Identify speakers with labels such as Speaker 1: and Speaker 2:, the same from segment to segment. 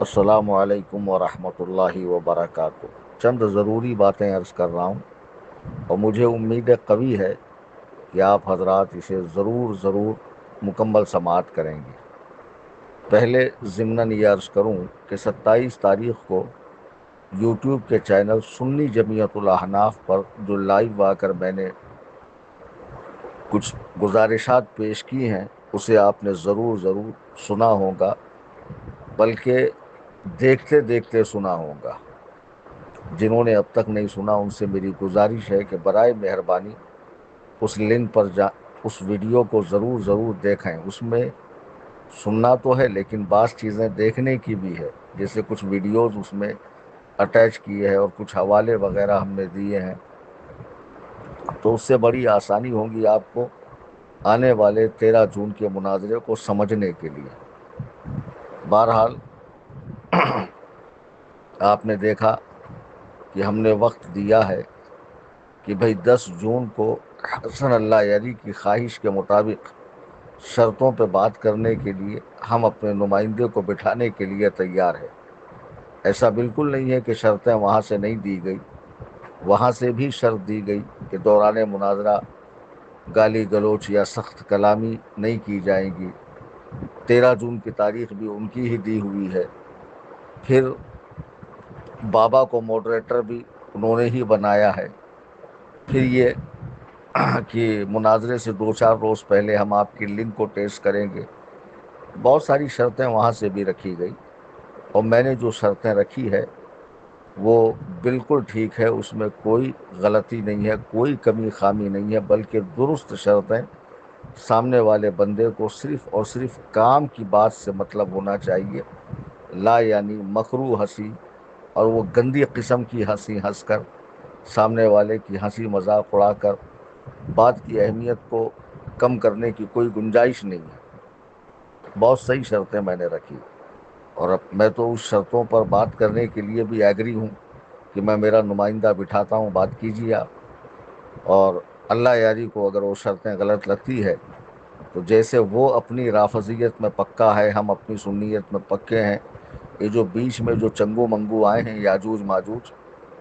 Speaker 1: السلام علیکم ورحمۃ اللہ وبرکاتہ۔ چند ضروری باتیں عرض کر رہا ہوں اور مجھے امید قوی ہے کہ آپ حضرات اسے ضرور ضرور مکمل سماعت کریں گے۔ پہلے ضمناً یہ عرض کروں کہ 27 تاریخ کو یوٹیوب کے چینل سنی جمعیت الاحناف پر جو لائیو آ کر میں نے کچھ گزارشات پیش کی ہیں اسے آپ نے ضرور ضرور سنا ہوگا، بلکہ دیکھتے دیکھتے سنا ہوگا۔ جنہوں نے اب تک نہیں سنا ان سے میری گزارش ہے کہ برائے مہربانی اس لنک پر اس ویڈیو کو ضرور ضرور دیکھیں۔ اس میں سننا تو ہے لیکن بعض چیزیں دیکھنے کی بھی ہے، جیسے کچھ ویڈیوز اس میں اٹیچ کیے ہیں اور کچھ حوالے وغیرہ ہم نے دیے ہیں، تو اس سے بڑی آسانی ہوگی آپ کو آنے والے 13 جون کے مناظرے کو سمجھنے کے لیے۔ بہرحال آپ نے دیکھا کہ ہم نے وقت دیا ہے کہ بھئی 10 جون کو حسن اللہ یاری کی خواہش کے مطابق شرطوں پہ بات کرنے کے لیے ہم اپنے نمائندے کو بٹھانے کے لیے تیار ہے۔ ایسا بالکل نہیں ہے کہ شرطیں وہاں سے نہیں دی گئی، وہاں سے بھی شرط دی گئی کہ دوران مناظرہ گالی گلوچ یا سخت کلامی نہیں کی جائے گی۔ 13 جون کی تاریخ بھی ان کی ہی دی ہوئی ہے۔ پھر بابا کو موڈریٹر بھی انہوں نے ہی بنایا ہے۔ پھر یہ کہ مناظرے سے 2 4 روز پہلے ہم آپ کی لنک کو ٹیسٹ کریں گے۔ بہت ساری شرطیں وہاں سے بھی رکھی گئی، اور میں نے جو شرطیں رکھی ہے وہ بالکل ٹھیک ہے، اس میں کوئی غلطی نہیں ہے، کوئی کمی خامی نہیں ہے، بلکہ درست شرطیں۔ سامنے والے بندے کو صرف اور صرف کام کی بات سے مطلب ہونا چاہیے، لا یعنی مکروہ ہنسی اور وہ گندی قسم کی ہنسی ہنس کر، سامنے والے کی ہنسی مذاق اڑا کر بات کی اہمیت کو کم کرنے کی کوئی گنجائش نہیں ہے۔ بہت صحیح شرطیں میں نے رکھی، اور اب میں تو اس شرطوں پر بات کرنے کے لیے بھی ایگری ہوں کہ میں میرا نمائندہ بٹھاتا ہوں، بات کیجیے آپ۔ اور اللہ یاری کو اگر وہ شرطیں غلط لگتی ہے تو جیسے وہ اپنی رافضیت میں پکا ہے، ہم اپنی سنیت میں پکے ہیں۔ یہ جو بیچ میں جو چنگو منگو آئے ہیں، یاجوج ماجوج،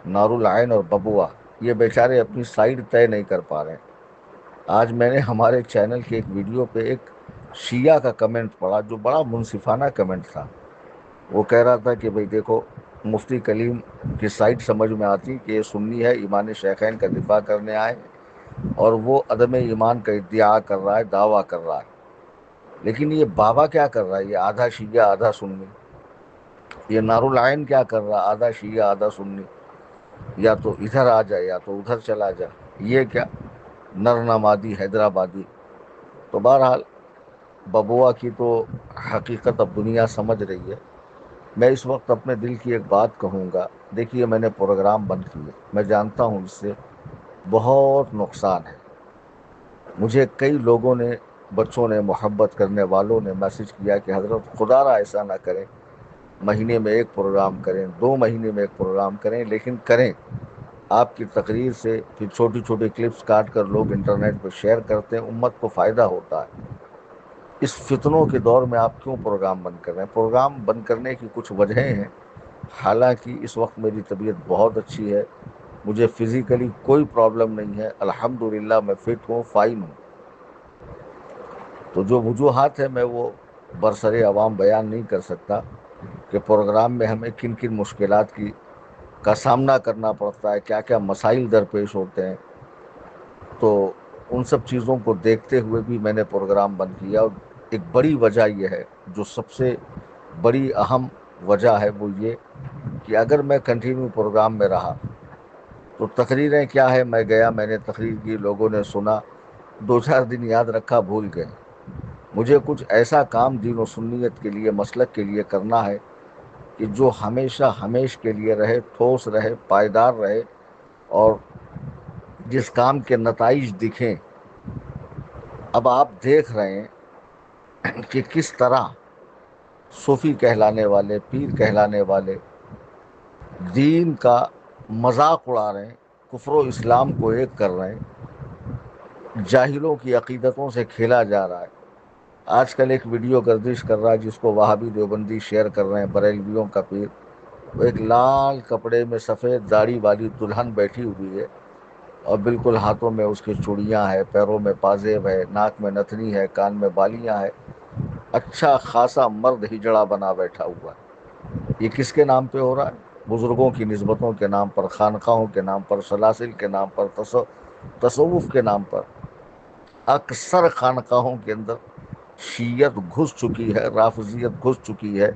Speaker 1: نارالعین اور ببوا، یہ بیچارے اپنی سائیڈ طے نہیں کر پا رہے ہیں۔ آج میں نے ہمارے چینل کے ایک ویڈیو پہ ایک شیعہ کا کمنٹ پڑھا جو بڑا منصفانہ کمنٹ تھا۔ وہ کہہ رہا تھا کہ بھئی دیکھو، مفتی کلیم کی سائٹ سمجھ میں آتی کہ یہ سنی ہے، ایمان شیخین کا دفاع کرنے آئے، اور وہ عدم ایمان کا ادعا کر رہا ہے، دعویٰ کر رہا ہے۔ لیکن یہ بابا کیا کر رہا ہے؟ یہ آدھا شیعہ آدھا سنی۔ یہ نارالعین کیا کر رہا ہے؟ آدھا شیعہ آدھا سنی، یا تو ادھر آ جائے یا تو ادھر چلا جائے۔ یہ کیا نرنمادی حیدرآبادی۔ تو بہرحال ببوا کی تو حقیقت اب دنیا سمجھ رہی ہے۔ میں اس وقت اپنے دل کی ایک بات کہوں گا۔ دیکھیے، میں نے پروگرام بند کیے، میں جانتا ہوں اس سے بہت نقصان ہے۔ مجھے کئی لوگوں نے، بچوں نے، محبت کرنے والوں نے میسج کیا کہ حضرت خدا را ایسا نہ کریں، مہینے میں ایک پروگرام کریں، 2 مہینے میں ایک پروگرام کریں، لیکن کریں۔ آپ کی تقریر سے پھر چھوٹی چھوٹی کلپس کاٹ کر لوگ انٹرنیٹ پہ شیئر کرتے ہیں، امت کو فائدہ ہوتا ہے۔ اس فتنوں کے دور میں آپ کیوں پروگرام بند کر رہے ہیں؟ پروگرام بند کرنے کی کچھ وجہیں ہیں۔ حالانکہ اس وقت میری طبیعت بہت اچھی ہے، مجھے فزیکلی کوئی پرابلم نہیں ہے، الحمدللہ میں فٹ ہوں، فائن ہوں۔ تو جو وجوہات ہیں میں وہ برسر عوام بیان نہیں کر سکتا کہ پروگرام میں ہمیں کن کن مشکلات کا سامنا کرنا پڑتا ہے، کیا کیا مسائل درپیش ہوتے ہیں۔ تو ان سب چیزوں کو دیکھتے ہوئے بھی میں نے پروگرام بند کیا۔ اور ایک بڑی وجہ یہ ہے، جو سب سے بڑی اہم وجہ ہے، وہ یہ کہ اگر میں کنٹینیو پروگرام میں رہا تو تقریریں کیا ہے، میں گیا، میں نے تقریر کی، لوگوں نے سنا، 2 4 دن یاد رکھا، بھول گئے۔ مجھے کچھ ایسا کام دین و سنیت کے لیے، مسلک کے لیے کرنا ہے کہ جو ہمیشہ ہمیش کے لیے رہے، ٹھوس رہے، پائیدار رہے، اور جس کام کے نتائج دکھیں۔ اب آپ دیکھ رہے ہیں کہ کس طرح صوفی کہلانے والے، پیر کہلانے والے دین کا مذاق اڑا رہے ہیں، کفر و اسلام کو ایک کر رہے ہیں، جاہلوں کی عقیدتوں سے کھیلا جا رہا ہے۔ آج کل ایک ویڈیو گردش کر رہا ہے جس کو وہابی دیوبندی شیئر کر رہے ہیں، بریلویوں کا پیر. وہ ایک لال کپڑے میں سفید داڑھی والی دلہن بیٹھی ہوئی ہے، اور بالکل ہاتھوں میں اس کی چوڑیاں ہیں، پیروں میں پازیب ہے، ناک میں نتنی ہے، کان میں بالیاں ہے. اچھا خاصا مرد ہجڑا بنا بیٹھا ہوا ہے. یہ کس کے نام پہ ہو رہا ہے؟ بزرگوں کی نسبتوں کے نام پر، خانقاہوں کے نام پر، سلاسل کے نام پر، تصوف کے نام پر. اکثر خانقاہوں کے اندر شیعت گھس چکی ہے، رافضیت گھس چکی ہے،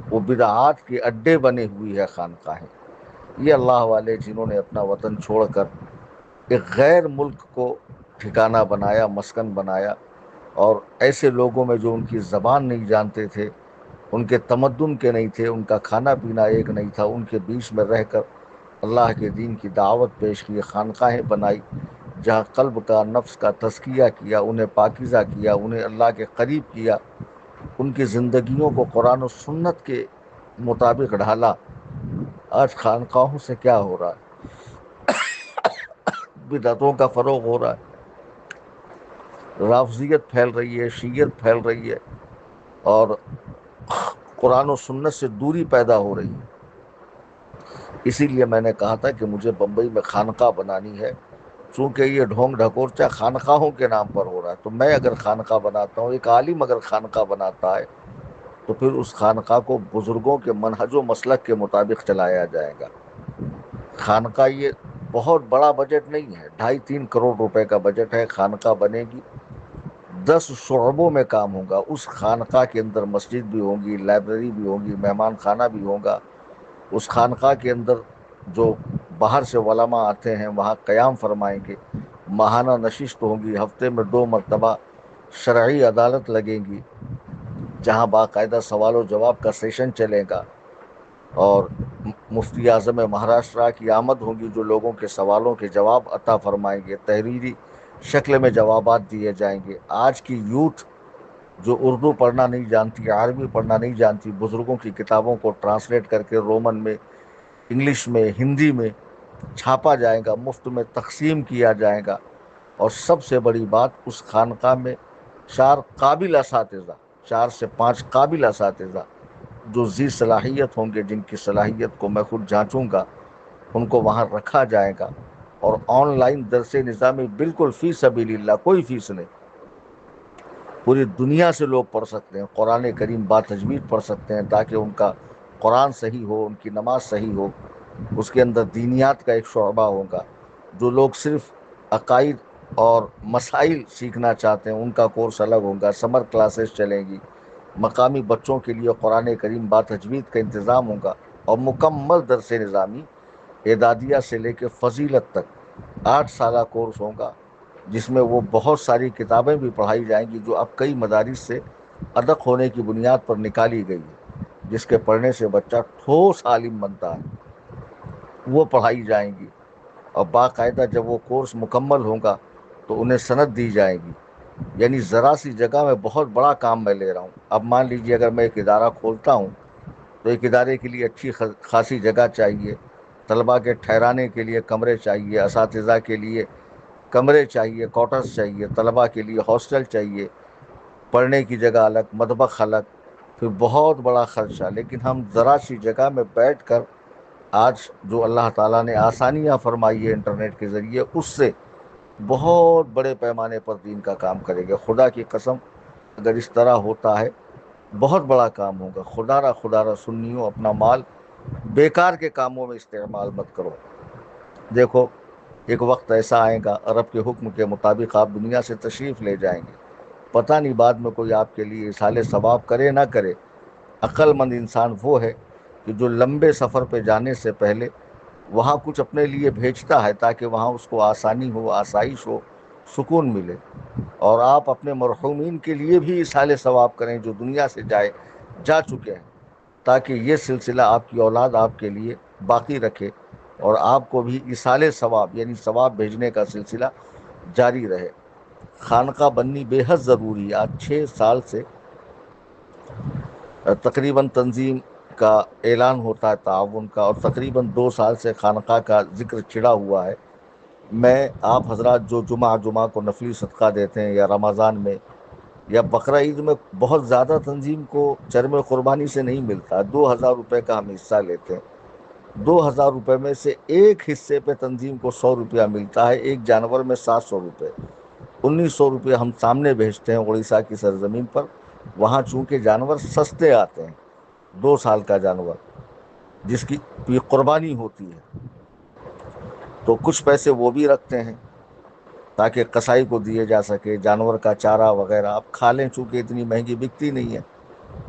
Speaker 1: وہ بدعات کے اڈے بنے ہوئی ہے خانقاہیں. یہ اللہ والے جنہوں نے اپنا وطن چھوڑ کر ایک غیر ملک کو ٹھکانہ بنایا، مسکن بنایا، اور ایسے لوگوں میں جو ان کی زبان نہیں جانتے تھے، ان کے تمدن کے نہیں تھے، ان کا کھانا پینا ایک نہیں تھا، ان کے بیچ میں رہ کر اللہ کے دین کی دعوت پیش کی، خانقاہیں بنائی جہاں قلب کا، نفس کا تزکیہ کیا، انہیں پاکیزہ کیا، انہیں اللہ کے قریب کیا، ان کی زندگیوں کو قرآن و سنت کے مطابق ڈھالا. آج خانقاہوں سے کیا ہو رہا ہے؟ بدعتوں کا فروغ ہو رہا ہے، رافضیت پھیل رہی ہے، شیعت پھیل رہی ہے، اور قرآن و سنت سے دوری پیدا ہو رہی ہے. اسی لیے میں نے کہا تھا کہ مجھے بمبئی میں خانقاہ بنانی ہے. چونکہ یہ ڈھونگ ڈھکورچا خانقاہوں کے نام پر ہو رہا ہے، تو میں اگر خانقاہ بناتا ہوں، ایک عالم اگر خانقاہ بناتا ہے، تو پھر اس خانقاہ کو بزرگوں کے منہج و مسلک کے مطابق چلایا جائے گا. خانقاہ یہ بہت بڑا بجٹ نہیں ہے، 2.5-3 کروڑ روپے کا بجٹ ہے. خانقاہ بنے گی، 10 شعبوں میں کام ہوگا. اس خانقاہ کے اندر مسجد بھی ہوگی، لائبریری بھی ہوگی، مہمان خانہ بھی ہوگا. اس خانقاہ کے اندر جو باہر سے علماء آتے ہیں وہاں قیام فرمائیں گے، ماہانہ نشست ہوگی، ہفتے میں 2 مرتبہ شرعی عدالت لگیں گی جہاں باقاعدہ سوال و جواب کا سیشن چلے گا، اور مفتی اعظم مہاراشٹرا کی آمد ہوگی جو لوگوں کے سوالوں کے جواب عطا فرمائیں گے، تحریری شکل میں جوابات دیے جائیں گے. آج کی یوتھ جو اردو پڑھنا نہیں جانتی، عربی پڑھنا نہیں جانتی، بزرگوں کی کتابوں کو ٹرانسلیٹ کر کے رومن میں، انگلش میں، ہندی میں چھاپا جائے گا، مفت میں تقسیم کیا جائے گا. اور سب سے بڑی بات، اس خانقاہ میں 4 سے 5 قابل اساتذہ جو ذی صلاحیت ہوں گے، جن کی صلاحیت کو میں خود جانچوں گا، ان کو وہاں رکھا جائے گا. اور آن لائن درس نظامی بالکل فی سبیل اللہ، کوئی فیس نہیں. پوری دنیا سے لوگ پڑھ سکتے ہیں، قرآن کریم با تجوید پڑھ سکتے ہیں، تاکہ ان کا قرآن صحیح ہو، ان کی نماز صحیح ہو. اس کے اندر دینیات کا ایک شعبہ ہوگا. جو لوگ صرف عقائد اور مسائل سیکھنا چاہتے ہیں ان کا کورس الگ ہوگا. سمر کلاسز چلیں گی، مقامی بچوں کے لیے قرآن کریم با تجوید کا انتظام ہوگا، اور مکمل درس نظامی اعدادیہ سے لے کے فضیلت تک 8 سالہ کورس ہوگا، جس میں وہ بہت ساری کتابیں بھی پڑھائی جائیں گی جو اب کئی مدارس سے ادق ہونے کی بنیاد پر نکالی گئی ہے، جس کے پڑھنے سے بچہ ٹھوس عالم بنتا ہے. وہ پڑھائی جائیں گی، اور باقاعدہ جب وہ کورس مکمل ہوگا تو انہیں سند دی جائے گی. یعنی ذرا سی جگہ میں بہت بڑا کام میں لے رہا ہوں. اب مان لیجیے اگر میں ایک ادارہ کھولتا ہوں تو ایک ادارے کے لیے اچھی خاصی جگہ چاہیے، طلباء کے ٹھہرانے کے لیے کمرے چاہیے، اساتذہ کے لیے کمرے چاہیے، کوارٹرز چاہیے، طلباء کے لیے ہاسٹل چاہیے، پڑھنے کی جگہ الگ، مطبخ الگ، پھر بہت بڑا خرچہ. لیکن ہم ذرا سی جگہ میں بیٹھ کر آج جو اللہ تعالیٰ نے آسانیاں فرمائی ہے انٹرنیٹ کے ذریعے، اس سے بہت بڑے پیمانے پر دین کا کام کرے گا. خدا کی قسم، اگر اس طرح ہوتا ہے بہت بڑا کام ہوگا. خدا را سنیوں، اپنا مال بیکار کے کاموں میں استعمال مت کرو. دیکھو، ایک وقت ایسا آئے گا، عرب کے حکم کے مطابق آپ دنیا سے تشریف لے جائیں گے. پتہ نہیں بعد میں کوئی آپ کے لیے اصالہ ثواب کرے نہ کرے. عقل مند انسان وہ ہے کہ جو لمبے سفر پہ جانے سے پہلے وہاں کچھ اپنے لیے بھیجتا ہے، تاکہ وہاں اس کو آسانی ہو، آسائش ہو، سکون ملے. اور آپ اپنے مرحومین کے لیے بھی اصالہ ثواب کریں جو دنیا سے جا چکے ہیں، تاکہ یہ سلسلہ آپ کی اولاد آپ کے لیے باقی رکھے، اور آپ کو بھی اصالہ ثواب یعنی ثواب بھیجنے کا سلسلہ جاری رہے. خانقاہ بننی بے حد ضروری ہے. آج 6 سال سے تقریباً تنظیم کا اعلان ہوتا ہے تعاون کا، اور تقریباً 2 سال سے خانقاہ کا ذکر چھڑا ہوا ہے. میں آپ حضرات جو جمعہ کو نفلی صدقہ دیتے ہیں، یا رمضان میں یا بقرہ عید میں بہت زیادہ تنظیم کو چرم قربانی سے نہیں ملتا، 2,000 روپے کا ہم حصہ لیتے ہیں، 2,000 روپے میں سے ایک حصے پہ تنظیم کو 100 روپیہ ملتا ہے، ایک جانور میں 700 روپے، 1,900 روپے ہم سامنے بھیجتے ہیں اڑیسہ کی سرزمین پر، وہاں چونکہ جانور سستے آتے ہیں، 2 سال کا جانور جس کی قربانی ہوتی ہے، تو کچھ پیسے وہ بھی رکھتے ہیں تاکہ قصائی کو دیے جا سکے، جانور کا چارہ وغیرہ آپ کھا لیں، چونکہ اتنی مہنگی بکتی نہیں ہے،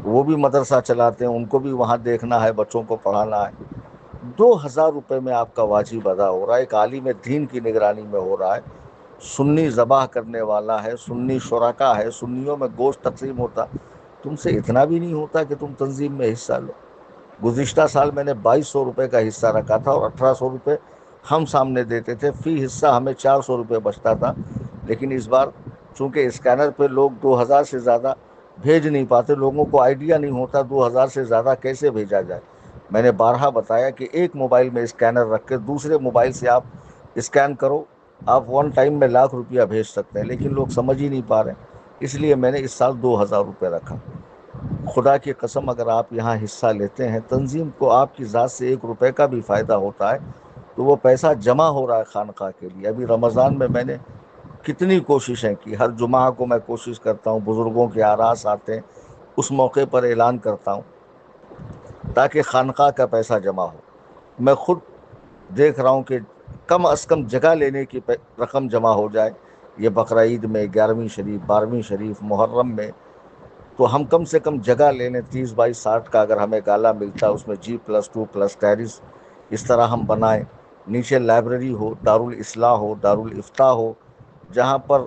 Speaker 1: وہ بھی مدرسہ چلاتے ہیں، ان کو بھی وہاں دیکھنا ہے، بچوں کو پڑھانا ہے۔ 2,000 روپے میں آپ کا واجب ادا ہو رہا ہے، ایک عالم دین کی نگرانی میں ہو رہا ہے، سنی ذبح کرنے والا ہے، سنی شرکا ہے، سنیوں میں گوشت تقسیم ہوتا، تم سے اتنا بھی نہیں ہوتا کہ تم تنظیم میں حصہ لو۔ گزشتہ سال میں نے 2,200 روپے کا حصہ رکھا تھا، اور 1,800 روپے ہم سامنے دیتے تھے، فی حصہ ہمیں 400 روپے بچتا تھا، لیکن اس بار چونکہ اسکینر پہ لوگ 2,000 سے زیادہ بھیج نہیں پاتے، لوگوں کو آئیڈیا نہیں ہوتا 2,000 سے زیادہ کیسے بھیجا جائے۔ میں نے بارہا بتایا کہ ایک موبائل میں اسکینر رکھ کے دوسرے موبائل سے آپ اسکین کرو، آپ ون ٹائم میں لاکھ روپیہ بھیج سکتے ہیں، لیکن لوگ سمجھ ہی نہیں پا رہے ہیں، اس لیے میں نے اس سال 2,000 روپے رکھا۔ خدا کی قسم اگر آپ یہاں حصہ لیتے ہیں، تنظیم کو آپ کی ذات سے 1 روپے کا بھی فائدہ ہوتا ہے، تو وہ پیسہ جمع ہو رہا ہے خانقاہ کے لیے۔ ابھی رمضان میں نے کتنی کوششیں کی، ہر جمعہ کو میں کوشش کرتا ہوں، بزرگوں کے آراس آتے ہیں، اس موقع پر اعلان کرتا ہوں تاکہ خانقاہ کا پیسہ جمع ہو۔ میں خود دیکھ رہا ہوں کہ کم از کم جگہ لینے کی رقم جمع ہو جائے، یہ بقرہ عید میں، 11ویں شریف، 12ویں شریف، محرم میں، تو ہم کم سے کم جگہ لے لیں، 30 بائی 60 کا اگر ہمیں گالا ملتا ہے، اس میں G+2+ ٹیرس اس طرح ہم بنائیں، نیچے لائبریری ہو، دارالاصلاح ہو، دارالافتاء ہو، جہاں پر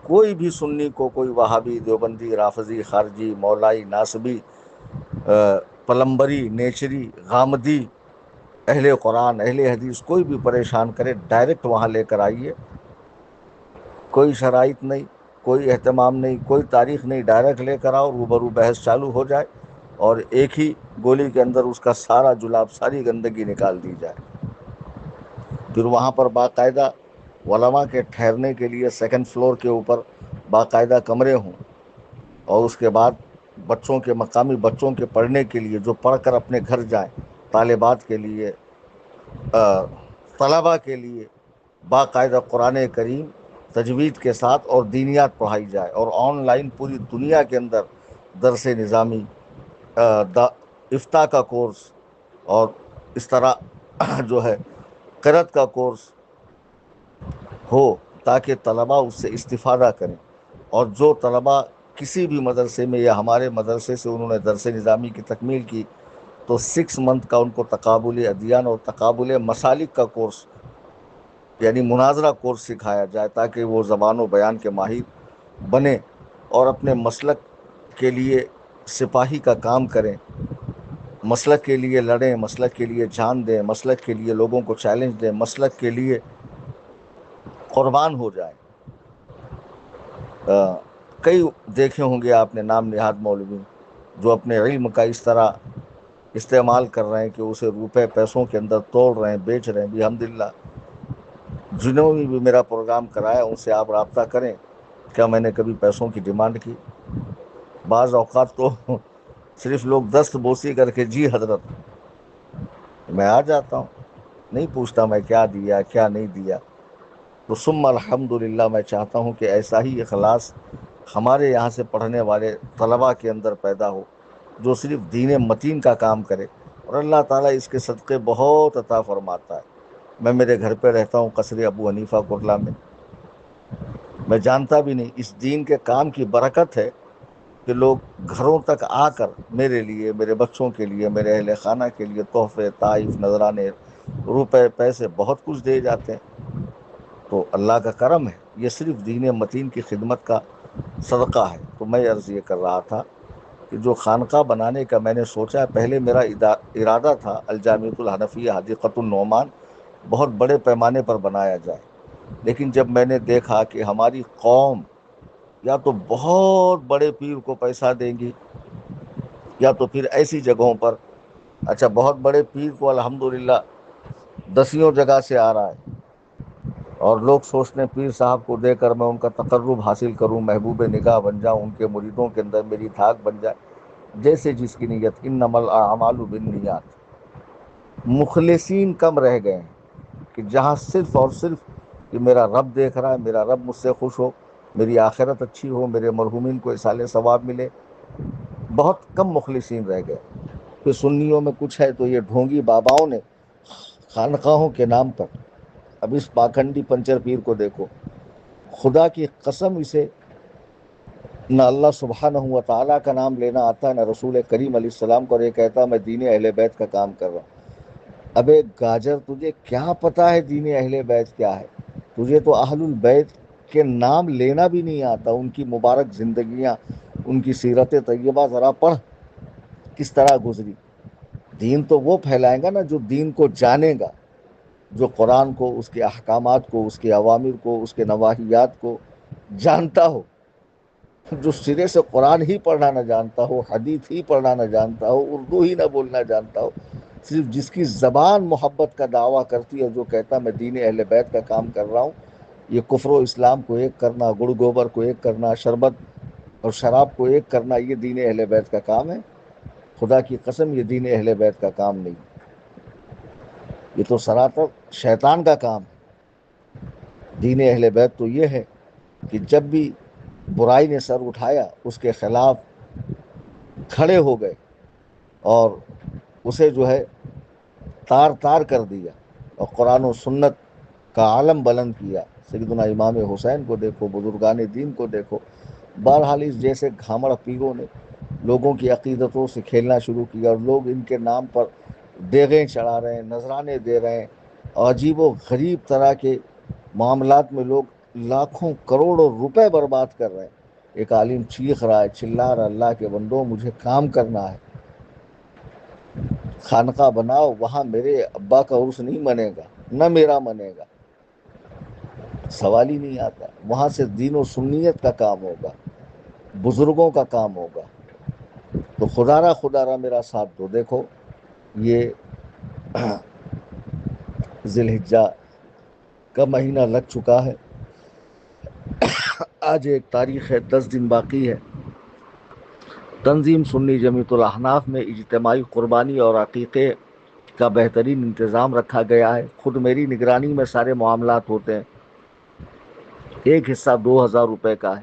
Speaker 1: کوئی بھی سنی کو، کوئی وہابی، دیوبندی، رافضی، خارجی، مولائی، ناصبی، پلمبری، نیچری، غامدی، اہل قرآن، اہل حدیث، کوئی بھی پریشان کرے، ڈائریکٹ وہاں لے کر آئیے، کوئی شرائط نہیں، کوئی اہتمام نہیں، کوئی تاریخ نہیں، ڈائریکٹ لے کر آؤ، روبرو بحث چالو ہو جائے، اور ایک ہی گولی کے اندر اس کا سارا جلاب، ساری گندگی نکال دی جائے۔ پھر وہاں پر باقاعدہ علماء کے ٹھہرنے کے لیے سیکنڈ فلور کے اوپر باقاعدہ کمرے ہوں، اور اس کے بعد بچوں کے، مقامی بچوں کے پڑھنے کے لیے، جو پڑھ کر اپنے گھر جائیں، طالبات کے لیے، طلباء کے لیے باقاعدہ قرآن کریم تجوید کے ساتھ اور دینیات پڑھائی جائے، اور آن لائن پوری دنیا کے اندر درس نظامی، افتاء کا کورس، اور اس طرح جو ہے قرأت کا کورس ہو، تاکہ طلباء اس سے استفادہ کریں، اور جو طلباء کسی بھی مدرسے میں یا ہمارے مدرسے سے انہوں نے درس نظامی کی تکمیل کی، تو 6 منتھ کا ان کو تقابل ادیان اور تقابل مسالک کا کورس، یعنی مناظرہ کورس سکھایا جائے، تاکہ وہ زبان و بیان کے ماہر بنے، اور اپنے مسلک کے لیے سپاہی کا کام کریں، مسلک کے لیے لڑیں، مسلک کے لیے جان دیں، مسلک کے لیے لوگوں کو چیلنج دیں، مسلک کے لیے قربان ہو جائیں۔ کئی دیکھے ہوں گے آپ نے نام نہاد مولوی جو اپنے علم کا اس طرح استعمال کر رہے ہیں کہ اسے روپے پیسوں کے اندر توڑ رہے ہیں، بیچ رہے ہیں۔ بھی الحمدللہ جنہوں نے بھی میرا پروگرام کرایا ان سے آپ رابطہ کریں، کیا میں نے کبھی پیسوں کی ڈیمانڈ کی؟ بعض اوقات تو صرف لوگ دست بوسی کر کے، جی حضرت، میں آ جاتا ہوں، نہیں پوچھتا میں کیا دیا کیا نہیں دیا۔ تو ثم الحمدللہ میں چاہتا ہوں کہ ایسا ہی اخلاص ہمارے یہاں سے پڑھنے والے طلباء کے اندر پیدا ہو، جو صرف دین متین کا کام کرے، اور اللہ تعالیٰ اس کے صدقے بہت عطا فرماتا ہے۔ میں میرے گھر پہ رہتا ہوں، قصر ابو حنیفہ کرلا میں، میں جانتا بھی نہیں، اس دین کے کام کی برکت ہے کہ لوگ گھروں تک آ کر میرے لیے، میرے بچوں کے لیے، میرے اہل خانہ کے لیے تحفے، تحائف، نذرانے، روپے، پیسے، بہت کچھ دے جاتے ہیں۔ تو اللہ کا کرم ہے، یہ صرف دین متین کی خدمت کا صدقہ ہے۔ تو میں عرض یہ کر رہا تھا کہ جو خانقاہ بنانے کا میں نے سوچا ہے، پہلے میرا ارادہ تھا الجامعۃ الحنفیہ حدیقۃ النعمان بہت بڑے پیمانے پر بنایا جائے، لیکن جب میں نے دیکھا کہ ہماری قوم یا تو بہت بڑے پیر کو پیسہ دیں گی، یا تو پھر ایسی جگہوں پر، بہت بڑے پیر کو الحمدللہ 10 جگہ سے آ رہا ہے، اور لوگ سوچتے ہیں پیر صاحب کو دے کر میں ان کا تقرب حاصل کروں، محبوب نگاہ بن جاؤں، ان کے مریدوں کے اندر میری دھاک بن جائے، جیسے جس کی نیت، انما الاعمال بالنیات۔ مخلصین کم رہ گئے ہیں کہ جہاں صرف اور صرف کہ میرا رب دیکھ رہا ہے، میرا رب مجھ سے خوش ہو، میری آخرت اچھی ہو، میرے مرحومین کو اصالِ ثواب ملے، بہت کم مخلصین رہ گئے۔ پھر سنیوں میں کچھ ہے تو یہ ڈھونگی باباؤں نے خانقاہوں کے نام پر، اب اس پاکھنڈی پنچر پیر کو دیکھو، خدا کی قسم اسے نہ اللہ سبحانہ و تعالیٰ کا نام لینا آتا ہے، نہ رسول کریم علیہ السلام کو، اور یہ کہتا میں دین اہل بیت کا کام کر رہا ہوں۔ ابے گاجر، تجھے کیا پتا ہے دین اہل بیت کیا ہے؟ تجھے تو اہل البیت کے نام لینا بھی نہیں آتا، ان کی مبارک زندگیاں، ان کی سیرت طیبہ ذرا پڑھ کس طرح گزری۔ دین تو وہ پھیلائے گا نا جو دین کو جانے گا، جو قرآن کو، اس کے احکامات کو، اس کے اوامر کو، اس کے نواحیات کو جانتا ہو۔ جو سرے سے قرآن ہی پڑھنا نہ جانتا ہو، حدیث ہی پڑھنا نہ جانتا ہو، اردو ہی نہ بولنا جانتا ہو، صرف جس کی زبان محبت کا دعویٰ کرتی ہے، جو کہتا میں دین اہل بیت کا کام کر رہا ہوں، یہ کفر و اسلام کو ایک کرنا، گڑ گوبر کو ایک کرنا، شربت اور شراب کو ایک کرنا، یہ دین اہل بیت کا کام ہے؟ خدا کی قسم یہ دین اہل بیت کا کام نہیں، یہ تو سراسر شیطان کا کام ہے۔ دین اہل بیت تو یہ ہے کہ جب بھی برائی نے سر اٹھایا اس کے خلاف کھڑے ہو گئے اور اسے جو ہے تار تار کر دیا، اور قرآن و سنت کا عالم بلند کیا۔ سیدنا امام حسین کو دیکھو، بزرگان دین کو دیکھو۔ بہرحال اس جیسے گھامڑ پیروں نے لوگوں کی عقیدتوں سے کھیلنا شروع کیا، اور لوگ ان کے نام پر دیغیں چڑھا رہے ہیں، نذرانے دے رہے ہیں، اور عجیب و غریب طرح کے معاملات میں لوگ لاکھوں کروڑوں روپے برباد کر رہے ہیں۔ ایک عالم چیخ رہا ہے، چلا رہا، اللہ کے بندوں مجھے کام کرنا ہے، خانقاہ بناؤ، وہاں میرے ابا کا عرس نہیں منے گا، نہ میرا منے گا، سوال ہی نہیں آتا۔ وہاں سے دین و سنیت کا کام ہوگا، بزرگوں کا کام ہوگا۔ تو خدا را میرا ساتھ دو۔ دیکھو یہ ذی الحجہ کا مہینہ لگ چکا ہے، آج ایک تاریخ ہے، 10 دن باقی ہے۔ تنظیم سنی جمیعت الاحناف میں اجتماعی قربانی اور عقیقے کا بہترین انتظام رکھا گیا ہے۔ خود میری نگرانی میں سارے معاملات ہوتے ہیں۔ ایک حصہ 2000 روپے کا ہے،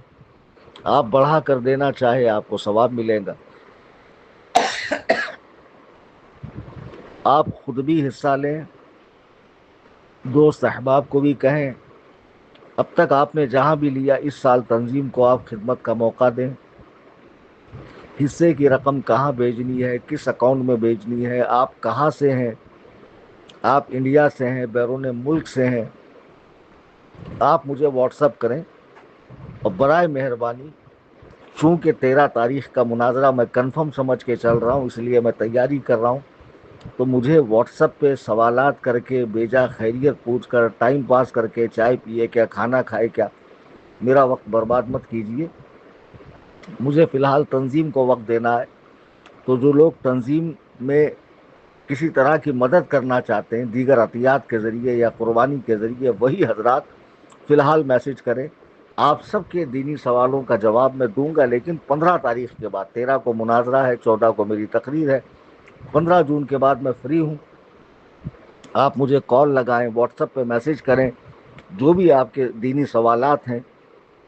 Speaker 1: آپ بڑھا کر دینا چاہے آپ کو ثواب ملے گا۔ آپ خود بھی حصہ لیں، دوست احباب کو بھی کہیں۔ اب تک آپ نے جہاں بھی لیا، اس سال تنظیم کو آپ خدمت کا موقع دیں۔ حصے کی رقم کہاں بھیجنی ہے، کس اکاؤنٹ میں بھیجنی ہے، آپ کہاں سے ہیں، آپ انڈیا سے ہیں، بیرون ملک سے ہیں، آپ مجھے واٹس اپ کریں۔ اور برائے مہربانی، چونکہ 13 تاریخ کا مناظرہ میں کنفرم سمجھ کے چل رہا ہوں، اس لیے میں تیاری کر رہا ہوں، تو مجھے واٹس اپ پہ سوالات کر کے، بیجا خیریت پوچھ کر، ٹائم پاس کر کے، چائے پیے کیا، کھانا کھائے کیا، میرا وقت برباد مت کیجیے۔ مجھے فی الحال تنظیم کو وقت دینا ہے۔ تو جو لوگ تنظیم میں کسی طرح کی مدد کرنا چاہتے ہیں دیگر عطیات کے ذریعے یا قربانی کے ذریعے، وہی حضرات فی الحال میسج کریں۔ آپ سب کے دینی سوالوں کا جواب میں دوں گا، لیکن 15 تاریخ کے بعد۔ 13 کو مناظرہ ہے، 14 کو میری تقریر ہے، 15 جون کے بعد میں فری ہوں۔ آپ مجھے کال لگائیں، واٹس ایپ پہ میسج کریں، جو بھی آپ کے دینی سوالات ہیں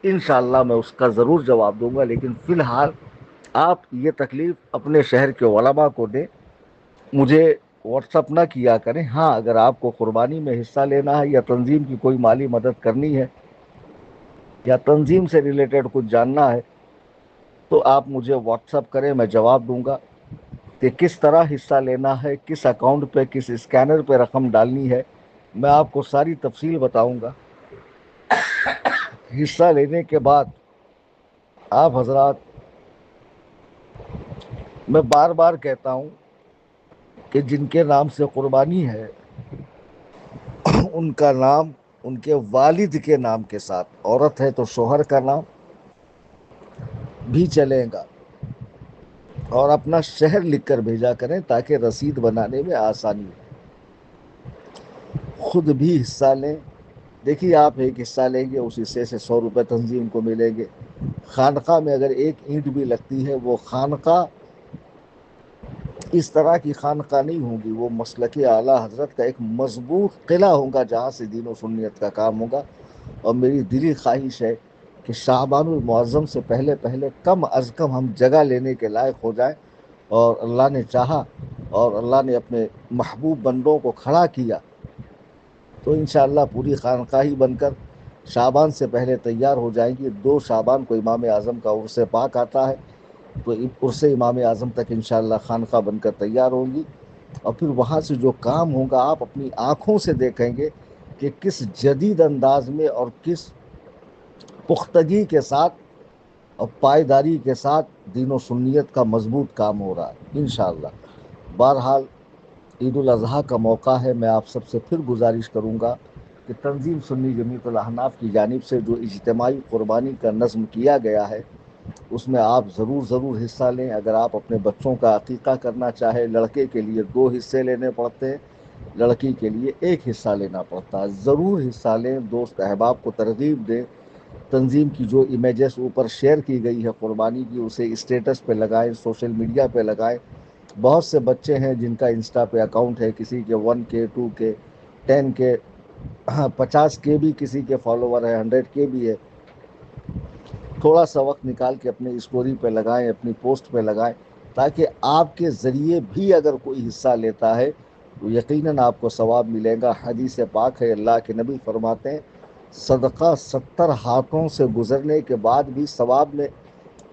Speaker 1: انشاءاللہ میں اس کا ضرور جواب دوں گا۔ لیکن فی الحال آپ یہ تکلیف اپنے شہر کے علماء کو دیں، مجھے واٹس اپ نہ کیا کریں۔ ہاں، اگر آپ کو قربانی میں حصہ لینا ہے یا تنظیم کی کوئی مالی مدد کرنی ہے یا تنظیم سے ریلیٹڈ کچھ جاننا ہے تو آپ مجھے واٹس اپ کریں، میں جواب دوں گا کہ کس طرح حصہ لینا ہے، کس اکاؤنٹ پہ، کس اسکینر پہ رقم ڈالنی ہے، میں آپ کو ساری تفصیل بتاؤں گا۔ حصہ لینے کے بعد آپ حضرات، میں بار بار کہتا ہوں کہ جن کے نام سے قربانی ہے ان کا نام ان کے والد کے نام کے ساتھ، عورت ہے تو شوہر کا نام بھی چلے گا، اور اپنا شہر لکھ کر بھیجا کریں تاکہ رسید بنانے میں آسانی ہو۔ خود بھی حصہ لیں، دیکھیے آپ ایک حصہ لیں گے، اس حصے سے 100 روپے تنظیم کو ملیں گے۔ خانقاہ میں اگر ایک اینٹ بھی لگتی ہے، وہ خانقاہ اس طرح کی خانقاہ نہیں ہوگی، وہ مسلک اعلیٰ حضرت کا ایک مضبوط قلعہ ہوگا جہاں سے دین و سنیت کا کام ہوگا۔ اور میری دلی خواہش ہے کہ شعبان المعظم سے پہلے پہلے کم از کم ہم جگہ لینے کے لائق ہو جائیں، اور اللہ نے چاہا اور اللہ نے اپنے محبوب بندوں کو کھڑا کیا تو انشاءاللہ پوری خانقاہی بن کر شعبان سے پہلے تیار ہو جائیں گی۔ 2 شعبان کو امام اعظم کا عرس پاک آتا ہے، تو عرس امام اعظم تک انشاءاللہ خانقاہ بن کر تیار ہوں گی۔ اور پھر وہاں سے جو کام ہوگا آپ اپنی آنکھوں سے دیکھیں گے کہ کس جدید انداز میں اور کس پختگی کے ساتھ اور پائیداری کے ساتھ دین و سنیت کا مضبوط کام ہو رہا ہے انشاءاللہ۔ بہرحال عید الاضحیٰ کا موقع ہے، میں آپ سب سے پھر گزارش کروں گا کہ تنظیم سنی جمیعت الاحناف کی جانب سے جو اجتماعی قربانی کا نظم کیا گیا ہے اس میں آپ ضرور حصہ لیں۔ اگر آپ اپنے بچوں کا عقیقہ کرنا چاہے، لڑکے کے لیے 2 حصے لینے پڑتے ہیں، لڑکی کے لیے 1 حصہ لینا پڑتا ہے، ضرور حصہ لیں، دوست احباب کو ترغیب دیں۔ تنظیم کی جو امیجز اوپر شیئر کی گئی ہے قربانی کی، اسے اسٹیٹس پہ لگائیں، سوشل میڈیا پہ لگائیں۔ بہت سے بچے ہیں جن کا انسٹا پہ اکاؤنٹ ہے، کسی کے 1K 2K 10K 50K بھی کسی کے فالوور ہے، 100K بھی ہے۔ تھوڑا سا وقت نکال کے اپنی اسٹوری پہ لگائیں، اپنی پوسٹ پہ لگائیں، تاکہ آپ کے ذریعے بھی اگر کوئی حصہ لیتا ہے تو یقیناً آپ کو ثواب ملے گا۔ حدیث پاک ہے، اللہ کے نبی فرماتے ہیں صدقہ 70 ہاتھوں سے گزرنے کے بعد بھی ثواب میں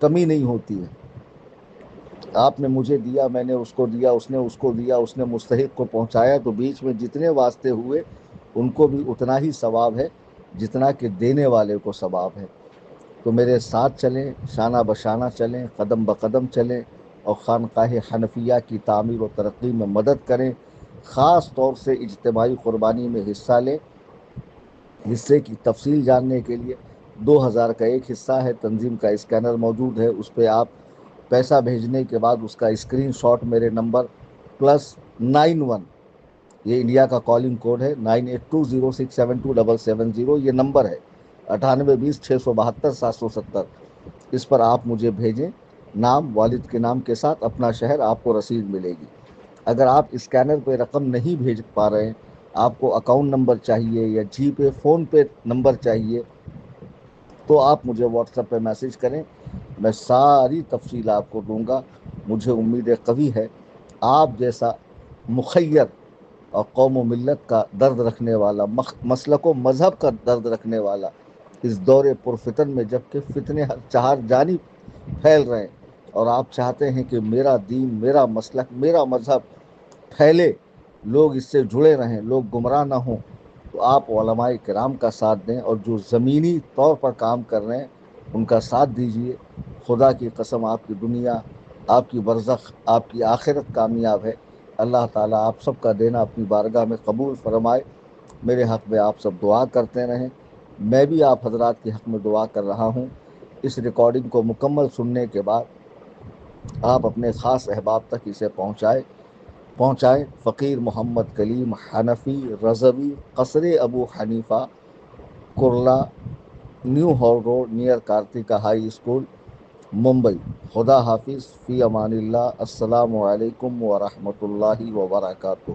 Speaker 1: کمی نہیں ہوتی ہے۔ آپ نے مجھے دیا، میں نے اس کو دیا، اس نے اس کو دیا، اس نے مستحق کو پہنچایا، تو بیچ میں جتنے واسطے ہوئے ان کو بھی اتنا ہی ثواب ہے جتنا کہ دینے والے کو ثواب ہے۔ تو میرے ساتھ چلیں، شانہ بشانہ چلیں، قدم بقدم چلیں، اور خانقاہ حنفیہ کی تعمیر و ترقی میں مدد کریں۔ خاص طور سے اجتماعی قربانی میں حصہ لیں۔ حصے کی تفصیل جاننے کے لیے 2000 کا ایک حصہ ہے، تنظیم کا اسکینر موجود ہے، اس پہ آپ پیسہ بھیجنے کے بعد اس کا اسکرین شاٹ میرے نمبر +91، یہ انڈیا کا کالنگ کوڈ ہے، 9820672770، یہ نمبر ہے 9820672770، اس پر آپ مجھے بھیجیں، نام والد کے نام کے ساتھ اپنا شہر، آپ کو رسید ملے گی۔ اگر آپ اسکینر پہ رقم نہیں بھیج پا رہے ہیں، آپ کو اکاؤنٹ نمبر چاہیے یا جی پے فون پے نمبر چاہیے، تو آپ مجھے واٹس ایپ پہ میسج کریں، میں ساری تفصیل آپ کو دوں گا۔ مجھے امید قوی ہے آپ جیسا مخیر اور قوم و ملت کا درد رکھنے والا، مسلک و مذہب کا درد رکھنے والا اس دور پرفتن میں، جب کہ فتنے ہر چہار جانب پھیل رہے ہیں اور آپ چاہتے ہیں کہ میرا دین، میرا مسلک، میرا مذہب پھیلے، لوگ اس سے جڑے رہیں، لوگ گمراہ نہ ہوں، تو آپ علماء کرام کا ساتھ دیں، اور جو زمینی طور پر کام کر رہے ہیں ان کا ساتھ دیجیے۔ خدا کی قسم آپ کی دنیا، آپ کی برزخ، آپ کی آخرت کامیاب ہے۔ اللہ تعالیٰ آپ سب کا دینا اپنی بارگاہ میں قبول فرمائے۔ میرے حق میں آپ سب دعا کرتے رہیں، میں بھی آپ حضرات کے حق میں دعا کر رہا ہوں۔ اس ریکارڈنگ کو مکمل سننے کے بعد آپ اپنے خاص احباب تک اسے پہنچائیں۔ فقیر محمد کلیم حنفی رضوی، قصر Abu Hanifa, Kurla, new hall road, near Kartika high school, Mumbai. خدا حافظ، فی امان اللہ، السلام علیکم ورحمۃ اللہ وبرکاتہ۔